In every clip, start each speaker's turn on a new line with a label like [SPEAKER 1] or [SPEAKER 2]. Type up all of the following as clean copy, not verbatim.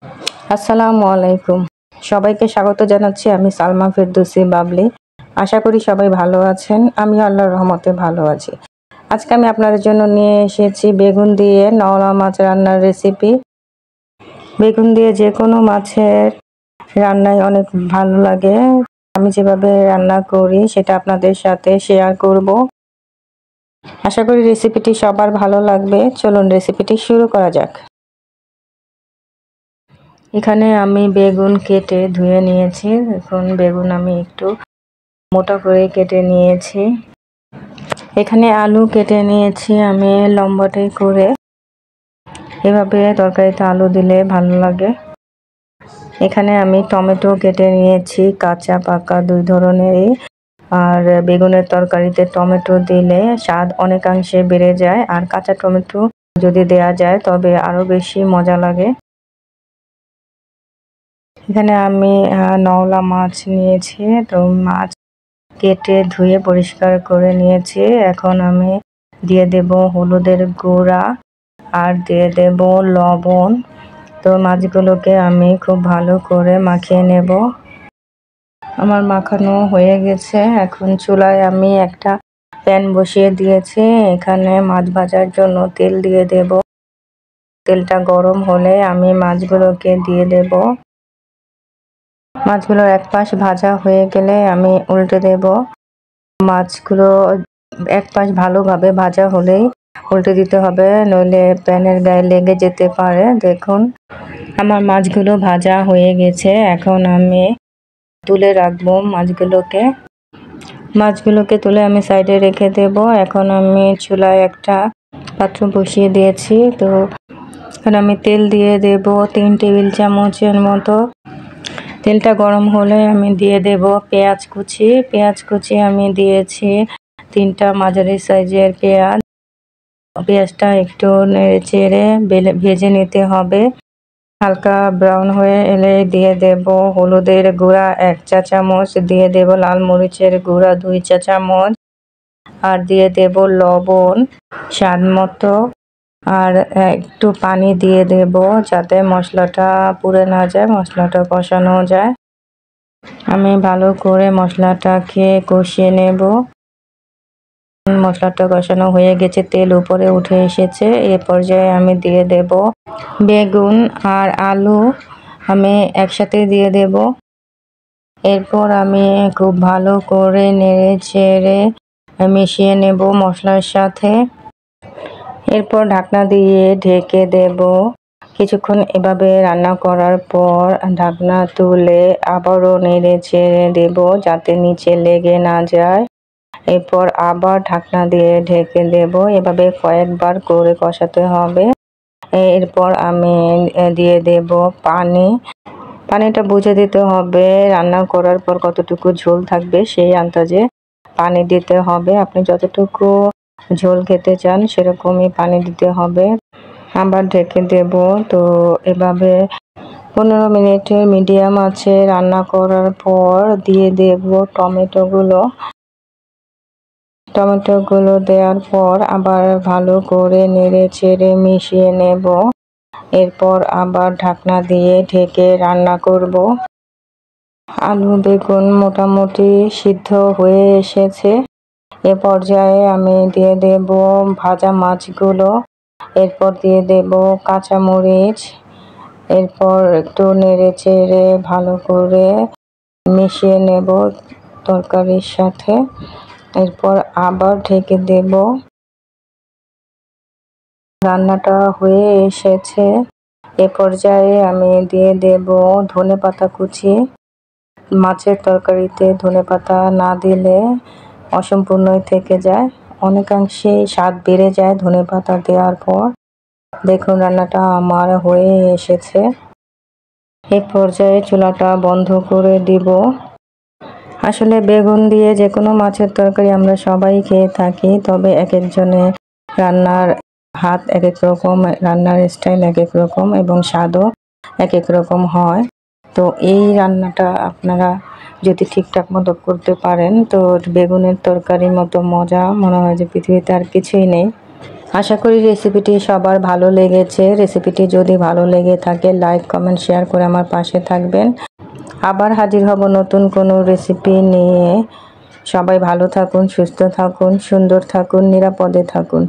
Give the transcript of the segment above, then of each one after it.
[SPEAKER 1] আসসালামু আলাইকুম। সবাইকে স্বাগত জানাচ্ছি। আমি সালমা ফেরদৌসী বাবলি। আশা করি সবাই ভালো আছেন। আমিও আল্লাহর রহমতে ভালো আছি। আজকে আমি আপনাদের জন্য নিয়ে এসেছি বেগুন দিয়ে নওলা মাছ রান্নার রেসিপি। বেগুন দিয়ে যে কোনো মাছের রান্নাই অনেক ভালো লাগে। আমি যেভাবে রান্না করি সেটা আপনাদের সাথে শেয়ার করব। আশা করি রেসিপিটি সবার ভালো লাগবে। চলুন রেসিপিটি শুরু করা যাক। এখানে আমি বেগুন কেটে ধুয়ে নিয়েছি। এখন বেগুন আমি একটু মোটা করে কেটে নিয়েছি। এখানে আলু কেটে নিয়েছি আমি লম্বাটে করে। এভাবে তরকারিতে আলু দিলে ভালো লাগে। এখানে আমি টমেটো কেটে নিয়েছি, কাঁচা পাকা দুই ধরনেরই। আর বেগুনের তরকারিতে টমেটো দিলে স্বাদ অনেকাংশে বেড়ে যায়, আর কাঁচা টমেটো যদি দেয়া যায় তবে আরও বেশি মজা লাগে। এখানে আমি নওলা মাছ নিয়েছি, তো মাছ কেটে ধুয়ে পরিষ্কার করে নিয়েছি। এখন আমি দিয়ে দেব হলুদের গুঁড়া আর দিয়ে দেব লবণ। তো মাছগুলোকে আমি খুব ভালো করে মাখিয়ে নেব। আমার মাখানো হয়ে গেছে। এখন চুলায় আমি একটা প্যান বসিয়ে দিয়েছি। এখানে মাছ ভাজার জন্য তেল দিয়ে দেব। তেলটা গরম হলে আমি মাছগুলোকে দিয়ে দেব। মাছগুলোর এক পাশ ভাজা হয়ে গেলে আমি উল্টে দেব। মাছগুলো এক পাশ ভালোভাবে ভাজা হলেই উল্টে দিতে হবে, নইলে প্যানের গায়ে লেগে যেতে পারে। দেখুন আমার মাছগুলো ভাজা হয়ে গেছে। এখন আমি তুলে রাখবো মাছগুলোকে তুলে আমি সাইডে রেখে দেব। এখন আমি চুলায় একটা পাত্র বসিয়ে দিয়েছি। তো এখন আমি তেল দিয়ে দেব 3 টেবিল চামচের মতো। তেলটা গরম হলে আমি দিয়ে দেব পেঁয়াজ কুচি আমি দিয়েছি 3টা মাঝারি সাইজের পেঁয়াজ। পেঁয়াজটা একটু নেড়ে চেড়ে ভেজে নিতে হবে। হালকা ব্রাউন হয়ে এলে দিয়ে দেব হলুদের গুঁড়া 1 চা চামচ, দিয়ে দেব লাল মরিচের গুঁড়া 2 চা চামচ, আর দিয়ে দেব লবণ স্বাদ মতো, আর একটু পানি দিয়ে দেব যাতে মশলাটা পুড়ে না যায়, মশলাটা কষানো যায়। আমি ভালো করে মশলাটাকে কষিয়ে নেব। মশলাটা কষানো হয়ে গেছে, তেল উপরে উঠে এসেছে। এ পর্যায়ে আমি দিয়ে দেব বেগুন আর আলু, আমি একসাথে দিয়ে দেব। এরপর আমি খুব ভালো করে নেড়ে চেড়ে মিশিয়ে নেব মশলার সাথে। এরপর ঢাকনা দিয়ে ঢেকে দেব। কিছুক্ষণ এভাবে রান্না করার পর ঢাকনা তুলে আবারও নেড়ে চেড়ে দেব যাতে নিচে লেগে না যায়। এরপর আবার ঢাকনা দিয়ে ঢেকে দেব। এভাবে কয়েকবার করে কষাতে হবে। এরপর আমি দিয়ে দেব পানিটা বুঝে দিতে হবে। রান্না করার পর কতটুকু ঝোল থাকবে সেই আন্দাজে পানি দিতে হবে। আপনি যতটুকু ঝোল খেতে চান সেরকমই পানি দিতে হবে। আবার ঢেকে দেব। তো এভাবে 15 মিনিট মিডিয়াম আঁচে রান্না করার পর দিয়ে দেব টমেটোগুলো দেওয়ার পর আবার ভালো করে নেড়ে চেড়ে মিশিয়ে নেব। এরপর আবার ঢাকনা দিয়ে ঢেকে রান্না করব। আলু বেগুন মোটামুটি সিদ্ধ হয়ে এসেছে। এ পর্যায়ে আমি দিয়ে দেব ভাজা মাছগুলো। এরপর দিয়ে দেব কাঁচামরিচ। এরপর একটু নেড়ে চেড়ে ভালো করে মিশিয়ে নেব তরকারির সাথে। এরপর আবার ঢেকে দেব। রান্নাটা হয়ে এসেছে। এ পর্যায়ে আমি দিয়ে দেব ধনেপাতা কুচি। মাছের তরকারিতে ধনেপাতা না দিলে অসম্পূর্ণই থেকে যায়, অনেকাংশেই স্বাদ বেড়ে যায় ধনেপাতা দেওয়ার পর। দেখুন রান্নাটা আমার হয়ে এসেছে। এই পর্যায়ে চুলাটা বন্ধ করে দিব। আসলে বেগুন দিয়ে যে কোনো মাছের তরকারি আমরা সবাই খেয়ে থাকি, তবে এক একজনের রান্নার হাত এক এক রকম, রান্নার স্টাইল এক এক রকম এবং স্বাদও এক এক রকম হয়। তো এই রান্নাটা আপনারা যদি ঠিকঠাক মতো করতে পারেন তো বেগুনের তরকারির মতো মজা মনে হয় যে পৃথিবীতে আর কিছুই নেই। আশা করি রেসিপিটি সবার ভালো লেগেছে। রেসিপিটি যদি ভালো লেগে থাকে লাইক কমেন্ট শেয়ার করে আমার পাশে থাকবেন। আবার হাজির হব নতুন কোনো রেসিপি নিয়ে। সবাই ভালো থাকুন, সুস্থ থাকুন, সুন্দর থাকুন, নিরাপদে থাকুন।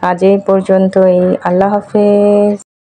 [SPEAKER 1] আজ এই পর্যন্তই। আল্লাহ হাফেজ।